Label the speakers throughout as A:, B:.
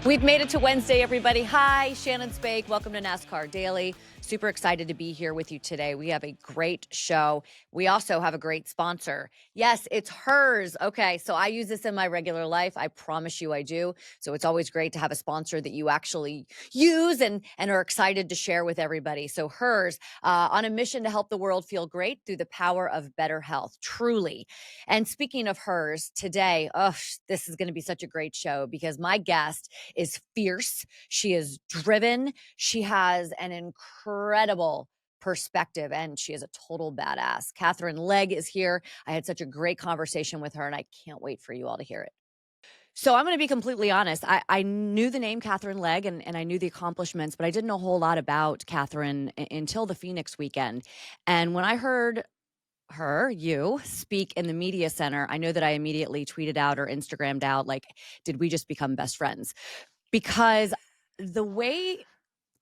A: We've made it to Wednesday, everybody. Hi, Shannon Spake. Welcome to NASCAR Daily. Super excited to be here with you today. We have a great show. We also have a great sponsor. Yes, it's hers. Okay, so I use this in my regular life. I promise you I do. So it's always great to have a sponsor that you actually use and are excited to share with everybody. So hers, on a mission to help the world feel great through the power of better health, truly. And speaking of hers, today, this is going to be such a great show because my guest is fierce. She is driven. She has an incredible perspective, and she is a total badass. Katherine Legge is here. I had such a great conversation with her, and I can't wait for you all to hear it. So I'm going to be completely honest. I knew the name Katherine Legge and I knew the accomplishments, but I didn't know a whole lot about Katherine until the Phoenix weekend. And when I heard you speak in the media center, I know that I immediately tweeted out or Instagrammed out, like, did we just become best friends? Because the way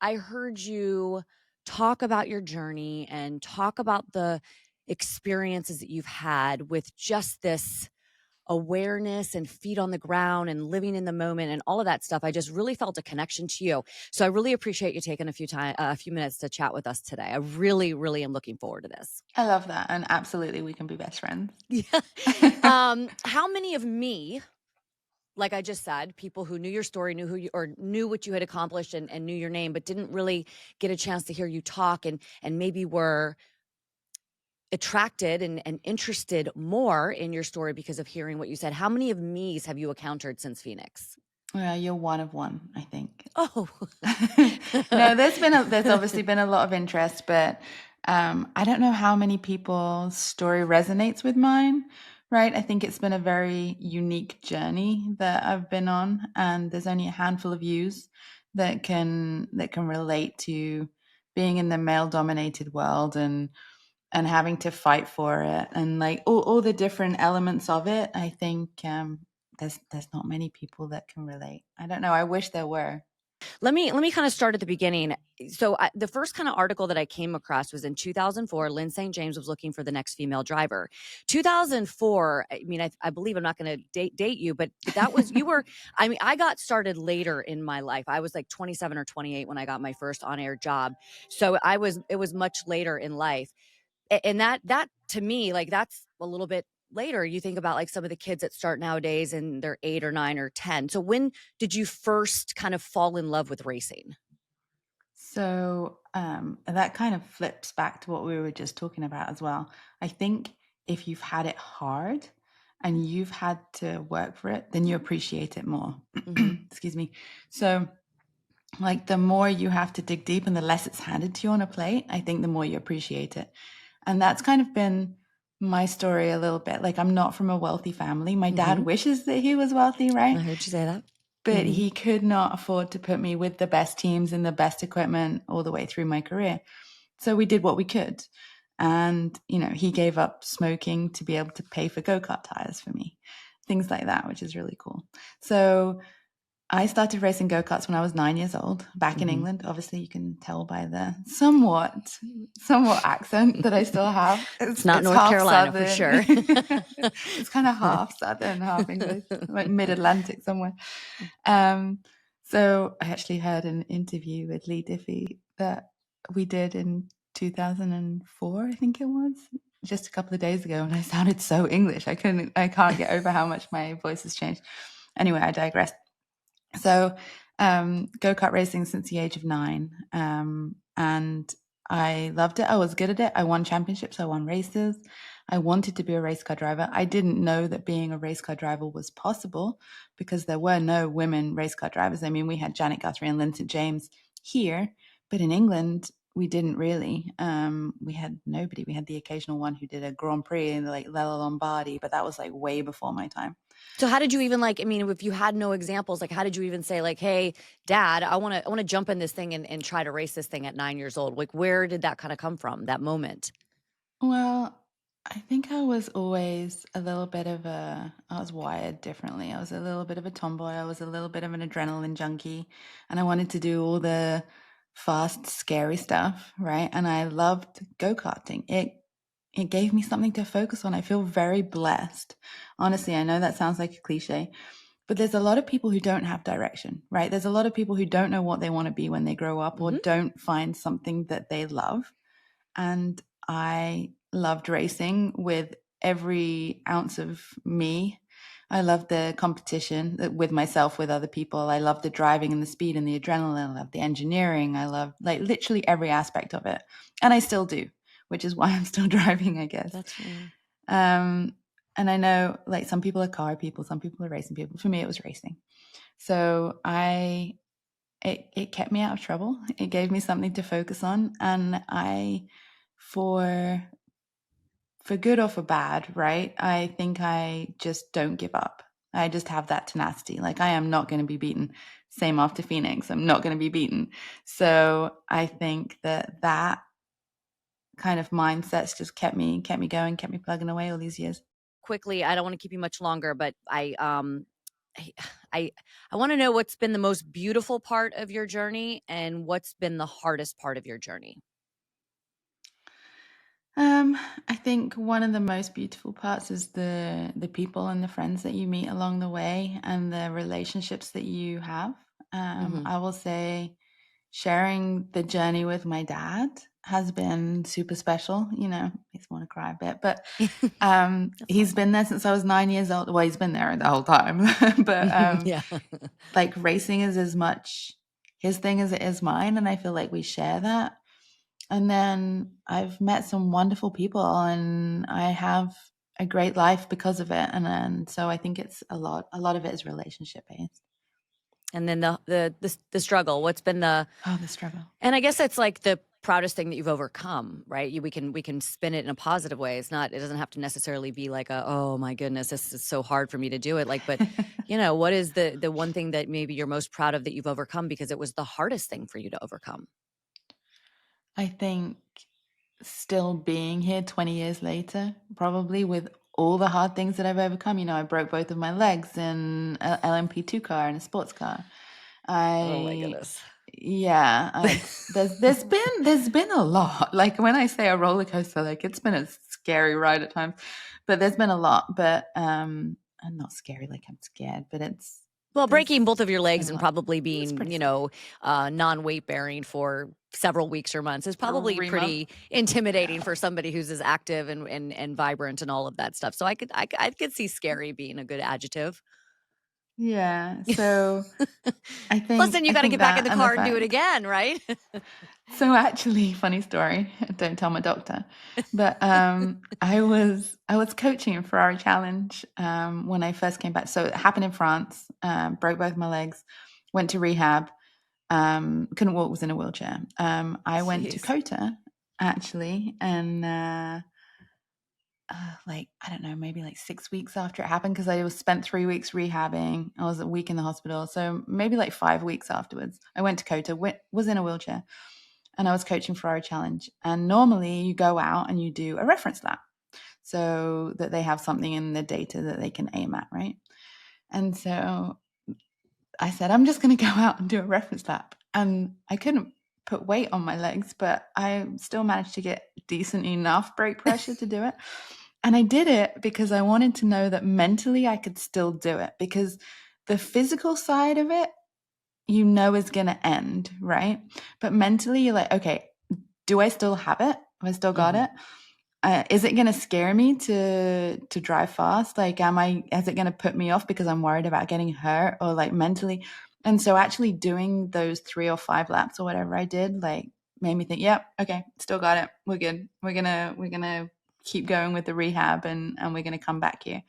A: I heard you talk about your journey and talk about the experiences that you've had with just this awareness and feet on the ground and living in the moment and all of that stuff, I just really felt a connection to you. So I really appreciate you taking a few minutes to chat with us today. I really, really am looking forward to this.
B: I love that. And absolutely, we can be best friends.
A: Yeah. How many of me, like I just said, people who knew your story, knew who you or knew what you had accomplished and knew your name, but didn't really get a chance to hear you talk and maybe were attracted and interested more in your story because of hearing what you said. How many of me's have you encountered since Phoenix?
B: Yeah, you're one of one, I think.
A: Oh,
B: No, there's obviously been a lot of interest, but I don't know how many people's story resonates with mine, right? I think it's been a very unique journey that I've been on, and there's only a handful of yous that can relate to being in the male-dominated world and having to fight for it and like all the different elements of it. I think there's not many people that can relate. I don't know. I wish there were.
A: let me kind of start at the beginning. So the first kind of article that I came across was in 2004. Lynn St. James was looking for the next female driver. 2004. I mean, I believe I'm not going to date you, but that was you were. I mean, I got started later in my life. I was like 27 or 28 when I got my first on-air job. So it was much later in life. And that to me, like, that's a little bit later. You think about like some of the kids that start nowadays and they're 8 or 9 or 10. So when did you first kind of fall in love with racing?
B: So that kind of flips back to what we were just talking about as well. I think if you've had it hard and you've had to work for it, then you appreciate it more. Excuse me. So like the more you have to dig deep and the less it's handed to you on a plate, I think the more you appreciate it. And that's kind of been my story a little bit. Like I'm not from a wealthy family. My dad wishes that he was wealthy, right?
A: I heard you say that.
B: But he could not afford to put me with the best teams and the best equipment all the way through my career. So we did what we could. And, you know, he gave up smoking to be able to pay for go-kart tires for me, things like that, which is really cool. So I started racing go-karts when I was 9 years old, back in England. Obviously, you can tell by the somewhat accent that I still have.
A: It's not North Carolina
B: Southern.
A: for sure.
B: It's kind of half Southern, half English, like mid-Atlantic somewhere. So I actually heard an interview with Lee Diffie that we did in 2004, I think it was, just a couple of days ago, and I sounded so English. I can't get over how much my voice has changed. Anyway, I digress. So go-kart racing since the age of 9, and I loved it. I was good at it. I won championships. I won races. I wanted to be a race car driver. I didn't know that being a race car driver was possible because there were no women race car drivers. I mean, we had Janet Guthrie and Lynn St. James here, but in England, we didn't really. We had nobody. We had the occasional one who did a Grand Prix and like Lella Lombardi, but that was like way before my time.
A: So how did you even like, I mean, if you had no examples, like how did you even say like, hey, Dad, I want to jump in this thing and try to race this thing at 9 years old? Like, where did that kind of come from, that moment?
B: Well, I think I was always a little bit of I was wired differently. I was a little bit of a tomboy. I was a little bit of an adrenaline junkie, and I wanted to do all the fast, scary stuff, right? And I loved go-karting. It gave me something to focus on. I feel very blessed. Honestly, I know that sounds like a cliche, But there's a lot of people who don't have direction, right? There's a lot of people who don't know what they want to be when they grow up or don't find something that they love. And I loved racing with every ounce of me. I loved the competition with myself, with other people. I loved the driving and the speed and the adrenaline. I loved the engineering. I loved like literally every aspect of it. And I still do, which is why I'm still driving, I guess.
A: That's right.
B: And I know like some people are car people, some people are racing people. For me, it was racing. So it kept me out of trouble. It gave me something to focus on. And for good or for bad, right? I think I just don't give up. I just have that tenacity. Like I am not going to be beaten. Same after Phoenix. I'm not going to be beaten. So I think that kind of mindset's just kept me going, kept me plugging away all these years.
A: Quickly, I don't want to keep you much longer, but I I, I want to know what's been the most beautiful part of your journey and what's been the hardest part of your journey.
B: I think one of the most beautiful parts is the people and the friends that you meet along the way and the relationships that you have.
A: Mhm.
B: I will say sharing the journey with my dad has been super special. You know, makes me want to cry a bit, but
A: That's
B: he's
A: fine.
B: been there since I was 9 years old. Well, he's been there the whole time, but
A: Yeah.
B: like racing is as much his thing as it is mine, and I feel like we share that. And then I've met some wonderful people, and I have a great life because of it. And so I think it's a lot. A lot of it is relationship based.
A: And then the struggle, what's been the
B: Oh, the struggle.
A: and I guess that's like the proudest thing that you've overcome, right? We can spin it in a positive way. It doesn't have to necessarily be like oh my goodness, this is so hard for me to do it. Like, but what is the one thing that maybe you're most proud of that you've overcome because it was the hardest thing for you to overcome?
B: I think still being here 20 years later, probably with all the hard things that I've overcome. You know, I broke both of my legs in a LMP2 car and a sports car.
A: Oh my
B: I
A: goodness.
B: Yeah, there's been a lot. Like when I say a roller coaster, like it's been a scary ride at times, but there's been a lot. But and not scary like I'm scared, but
A: Well,
B: there's
A: breaking both of your
B: been
A: legs
B: a
A: and
B: lot.
A: probably
B: It's
A: being,
B: pretty scary.
A: non-weight bearing for several weeks or months is probably
B: 3 months.
A: pretty intimidating
B: Yeah.
A: for somebody who's as active and vibrant and all of that stuff. So I could see scary being a good adjective.
B: Yeah. So I
A: Plus,
B: think
A: then you
B: I
A: got to
B: think
A: get back in
B: that
A: the
B: and the
A: car and do it
B: fact.
A: again, right?
B: So actually, funny story. Don't tell my doctor. But I was coaching in Ferrari Challenge when I first came back. So it happened in France. Broke both my legs. Went to rehab. Couldn't walk. Was in a wheelchair. I went to
A: Jeez.
B: Kota actually, and like I don't know, maybe like 6 weeks after it happened because I was spent 3 weeks rehabbing. I was a week in the hospital, so maybe like 5 weeks afterwards, I went to Kota. Was in a wheelchair and I was coaching for our challenge. And normally you go out and you do a reference lap so that they have something in the data that they can aim at, right? And so I said, I'm just going to go out and do a reference lap. And I couldn't put weight on my legs, but I still managed to get decent enough brake pressure to do it. And I did it because I wanted to know that mentally I could still do it, because the physical side of it, is going to end, right? But mentally, you're like, okay, do I still have it? Have I still got
A: Mhm.
B: it? Is it going to scare me to drive fast? Like, is it going to put me off because I'm worried about getting hurt or like mentally? And so actually doing those 3 or 5 laps or whatever I did, like made me think, yep, okay, still got it. We're good. We're gonna keep going with the rehab and we're gonna come back here.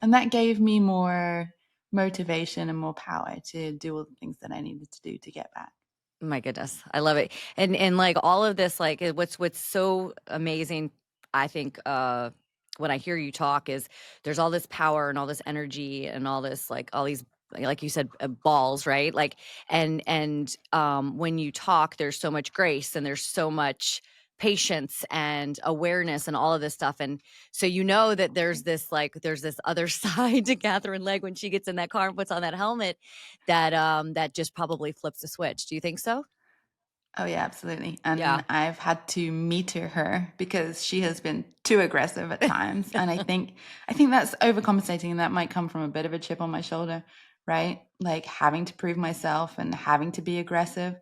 B: And that gave me more motivation and more power to do all the things that I needed to do to get back.
A: My goodness, I love it. And like all of this, like what's so amazing, I think, when I hear you talk is there's all this power and all this energy and all this like all these like you said balls, right? Like when you talk, there's so much grace and there's so much patience and awareness and all of this stuff. And so that there's this other side to Katherine Legge when she gets in that car and puts on that helmet that just probably flips a switch. Do you think so?
B: Oh yeah, absolutely.
A: Yeah.
B: And I've had to meter her because she has been too aggressive at times. And I think that's overcompensating, and that might come from a bit of a chip on my shoulder. right? Like having to prove myself and having to be aggressive.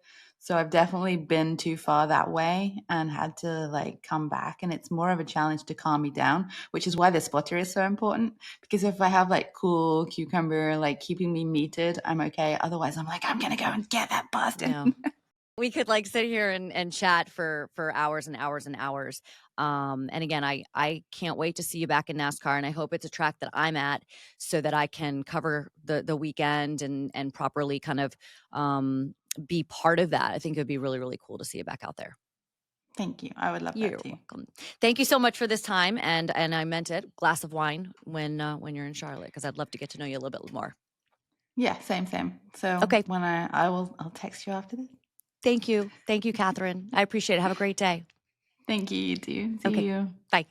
B: So I've definitely been too far that way and had to like come back. And it's more of a challenge to calm me down, which is why the spotter is so important. Because if I have like cool cucumber, like keeping me metered, I'm okay. Otherwise, I'm like, I'm going to go and get that bastard.
A: Yeah. We could like sit here and chat for hours and hours and hours. And again, I can't wait to see you back in NASCAR, and I hope it's a track that I'm at so that I can cover the weekend and properly kind of be part of that. I think it'd be really, really cool to see you back out there.
B: Thank you. I would love that
A: You're
B: too.
A: welcome. Thank you so much for this time, and I meant it. Glass of wine when you're in Charlotte, because I'd love to get to know you a little bit more.
B: Yeah, same. So
A: Okay.
B: when I'll text you after this.
A: Thank you. Thank you, Katherine. I appreciate it. Have a great day.
B: Thank you, you too. See
A: Okay.
B: you.
A: Bye.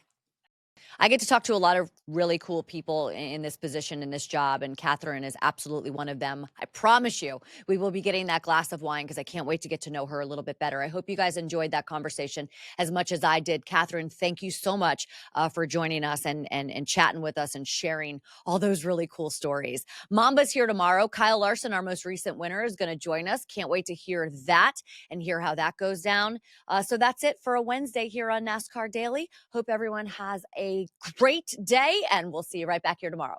A: I get to talk to a lot of really cool people in this position, in this job, and Katherine is absolutely one of them. I promise you, we will be getting that glass of wine because I can't wait to get to know her a little bit better. I hope you guys enjoyed that conversation as much as I did. Katherine, thank you so much for joining us and chatting with us and sharing all those really cool stories. Mamba's here tomorrow. Kyle Larson, our most recent winner, is going to join us. Can't wait to hear that and hear how that goes down. So that's it for a Wednesday here on NASCAR Daily. Hope everyone has a great day, and we'll see you right back here tomorrow.